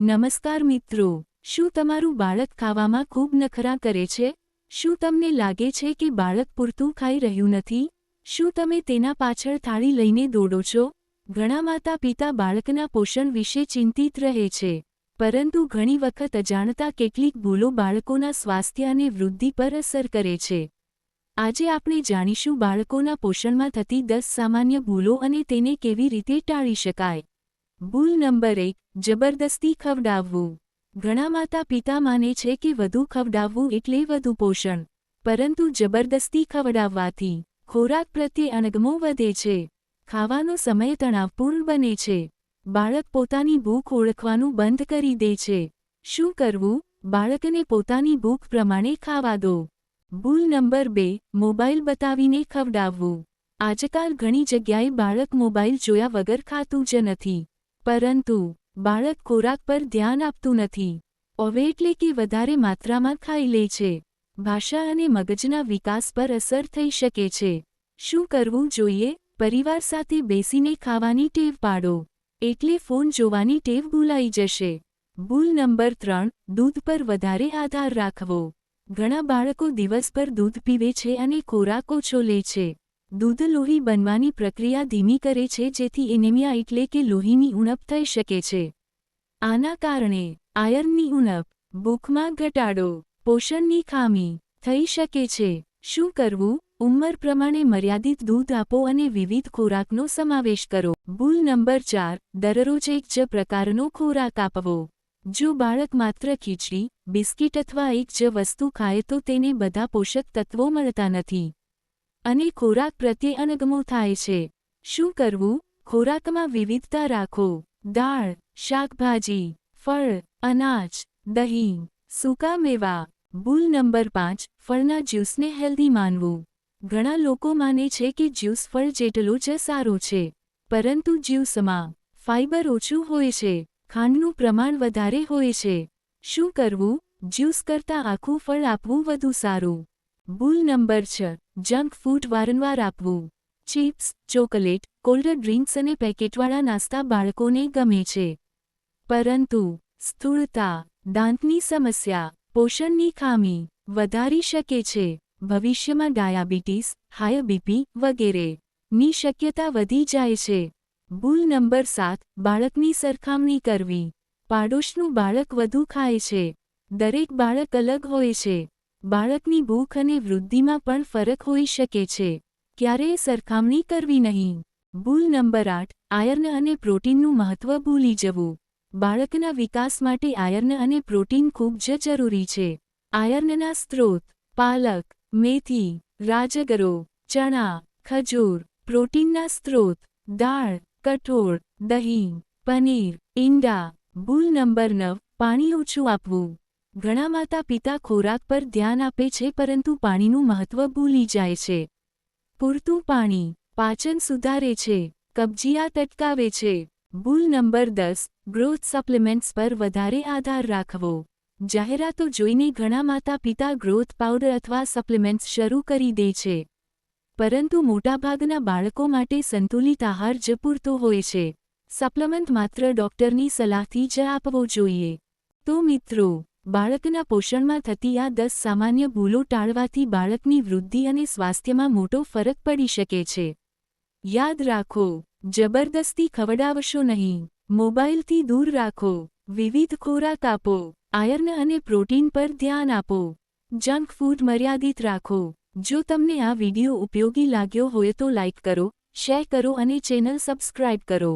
નમસ્કાર મિત્રો, શું તમારું બાળક ખાવામાં ખૂબ નખરા કરે છે? શું તમને લાગે છે કે બાળક પૂરતું ખાઈ રહ્યું નથી? શું તમે તેના પાછળ થાળી લઈને દોડો છો? ઘણા માતા-પિતા બાળકના પોષણ વિશે ચિંતિત રહે છે, પરંતુ ઘણી વખત અજાણતા કેટલીક ભૂલો બાળકોના સ્વાસ્થ્ય અને વૃદ્ધિ પર અસર કરે છે. આજે આપણે જાણીશું બાળકોના પોષણમાં થતી 10 સામાન્ય ભૂલો અને તેને કેવી રીતે ટાળી શકાય. ભૂલ નંબર 1, જબરદસ્તી ખવડાવવું. ઘણા માતા-પિતા માને છે કે વધુ ખવડાવવું એટલે વધુ પોષણ, પરંતુ જબરદસ્તી ખવડાવવાથી ખોરાક પ્રત્યે અણગમો વધે છે. ખાવાનો સમય તણાવપૂર્ણ બને છે. બાળક પોતાની ભૂખ ઓળખવાનું બંધ કરી દે છે. શું કરવું? બાળકને પોતાની ભૂખ પ્રમાણે ખાવા દો. ભૂલ નંબર 2, મોબાઈલ બતાવીને ખવડાવવું. આજકાલ ઘણી જગ્યાએ બાળક મોબાઈલ જોયા વગર ખાતું જ નથી. પરંતુ બાળક ખોરાક પર ધ્યાન આપતું નથી. હવે એટલે કે વધારે માત્રામાં ખાઈ લે છે. ભાષા અને મગજના વિકાસ પર અસર થઈ શકે છે. શું કરવું જોઈએ? પરિવાર સાથે બેસીને ખાવાની ટેવ પાડો, એટલે ફોન જોવાની ટેવ ભૂલાઈ જશે. ભૂલ નંબર 3, દૂધ પર વધારે આધાર રાખવો. ઘણા બાળકો દિવસભર દૂધ પીવે છે અને ખોરાક ઓછો લે છે. દૂધ લોહી બનવાની પ્રક્રિયા ધીમી કરે છે, જેથી એનેમિયા એટલે કે લોહીની ઉણપ થઈ શકે છે. આના કારણે આયર્નની ઉણપ, ભૂખમાં ઘટાડો, પોષણની ખામી થઈ શકે છે. શું કરવું? ઉંમર પ્રમાણે મર્યાદિત દૂધ આપો અને વિવિધ ખોરાકનો સમાવેશ કરો. ભૂલ નંબર 4, દરરોજ એક જ પ્રકારનો ખોરાક આપવો. જો બાળક માત્ર ખીચડી, બિસ્કિટ અથવા એક જ વસ્તુ ખાય તો તેને બધા પોષક તત્વો મળતા નથી અને ખોરાક પ્રત્યે અણગમો થાય છે. શું કરવું? ખોરાકમાં વિવિધતા રાખો. દાળ, શાકભાજી, ફળ, અનાજ, દહીં, સૂકા મેવા. ભૂલ નંબર 5, ફળના જ્યુસને હેલ્ધી માનવું. ઘણા લોકો માને છે કે જ્યુસ ફળ જેટલો જ સારો છે, પરંતુ જ્યુસમાં ફાઇબર ઓછું હોય છે, ખાંડનું પ્રમાણ વધારે હોય છે. શું કરવું? જ્યુસ કરતાં આખું ફળ આપવું વધુ સારું. ભૂલ નંબર 6, જંક ફૂડ વારંવાર આપવું. ચિપ્સ, ચોકલેટ, કોલ્ડ ડ્રિંક્સ અને પેકેટવાળા નાસ્તા બાળકોને ગમે છે, પરંતુ સ્થૂળતા, દાંતની સમસ્યા, પોષણની ખામી વધારી શકે છે. ભવિષ્યમાં ડાયાબિટીસ, હાઈ બીપી વગેરે ની શક્યતા વધી જાય છે. ભૂલ નંબર 7, બાળકની સરખામણી કરવી. પાડોશનું બાળક વધુ ખાય છે. દરેક બાળક અલગ હોય છે. બાળકની ભૂખ અને વૃદ્ધિમાં પણ ફરક હોઈ શકે છે. ક્યારેય સરખામણી કરવી નહીં. ભૂલ નંબર 8, આયર્ન અને પ્રોટીનનું મહત્વ ભૂલી જવું. બાળકના વિકાસ માટે આયર્ન અને પ્રોટીન ખૂબ જ જરૂરી છે. આયર્નના સ્ત્રોત: પાલક, મેથી, રાજગરો, ચણા, ખજૂર. પ્રોટીનના સ્ત્રોત: દાળ, કઠોળ, દહીં, પનીર, ઈંડા. ભૂલ નંબર 9, પાણી ઓછું આપવું. ઘણા માતા-પિતા ખોરાક પર ધ્યાન આપે છે, પરંતુ પાણીનું મહત્વ ભૂલી જાય છે. પૂરતું પાણી પાચન સુધારે છે, કબજિયાત અટકાવે છે. ભૂલ નંબર 10, ગ્રોથ સપ્લિમેન્ટ્સ પર વધારે આધાર રાખવો. જાહેરાતો જોઈને ઘણા માતા-પિતા ગ્રોથ પાવડર અથવા સપ્લિમેન્ટ્સ શરૂ કરી દે છે, પરંતુ મોટાભાગના બાળકો માટે સંતુલિત આહાર જ પૂરતો હોય છે. સપ્લિમેન્ટ માત્ર ડોક્ટરની સલાહથી જ આપવો જોઈએ. તો મિત્રો, બાળકના પોષણમાં થતી આ 10 સામાન્ય ભૂલો ટાળવાથી બાળકની વૃદ્ધિ અને સ્વાસ્થ્યમાં મોટો ફરક પડી શકે છે. યાદ રાખો, જબરદસ્તી ખવડાવશો નહીં. મોબાઈલથી દૂર રાખો. વિવિધ ખોરાક આપો. આયર્ન અને પ્રોટીન પર ધ્યાન આપો. જંક ફૂડ મર્યાદિત રાખો. જો તમને આ વિડિયો ઉપયોગી લાગ્યો હોય તો લાઇક કરો, શેર કરો અને ચેનલ સબસ્ક્રાઇબ કરો.